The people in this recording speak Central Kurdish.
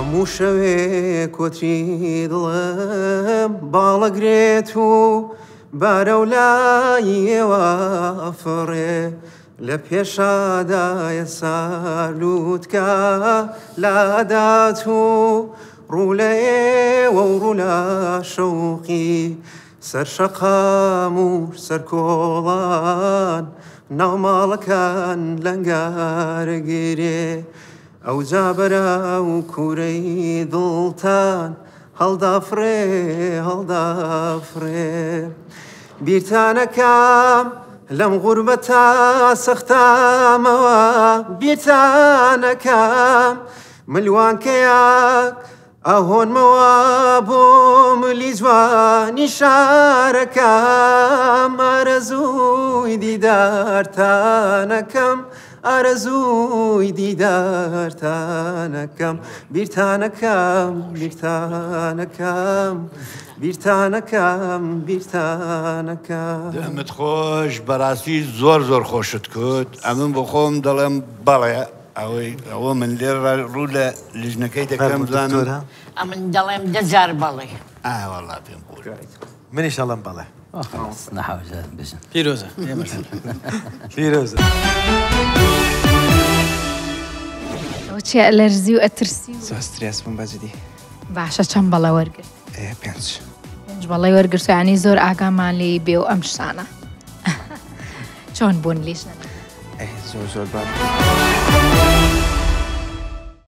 هەموو شەوێ کۆتری دڵم باڵەگرێت و بارە و لایەوە ئەفڕێ لە پێشادایە سالووتکە لادات و ڕوو لە ئێوە و ڕوو لە شەوقی سەرشەقام و سەرکۆڵان ناو ماڵەکان لەنگارگیرێ ئەو جابەرە و کوورەی دڵتان هەڵدافرێ هەڵدافرێ بیرتانەکەم لەم غوربەتە سەختامەوە بیرتانەکەم ملوانکەیەک ئەهۆنمەوە بۆ ملی جوانی شارەکەم ئارەزووی دیدارتانەکەم ئارەزووی دیدارتانەکەم بیرتانەکەم بیرتانەکەم بیرتانەکەم بیرتانەکەم دەمت خۆش بەڕاستی زۆر زۆر خۆشت کرد ئەمن بۆ خۆم دەڵێم بەڵێ ئەوە من لێرە ڕوو لە لیژنەکەی دەکەم زانم ئەمن دەڵێم دەجار بەڵێ وەڵا پێم بوو منیش ئەڵێم بەڵێ نەحەوزە بژن پیرۆزە پیرۆزە ئەو چی ئەلەرزی و ئەترسی و زۆستریاس بم بەجددی باشە چەند بەڵە وەرگرت پێنج بەڵی وەرگرت ینی زۆر ئاگامان لێ بێ و ئەم شتانە چۆن بوون لیژنە زۆر زۆر باشە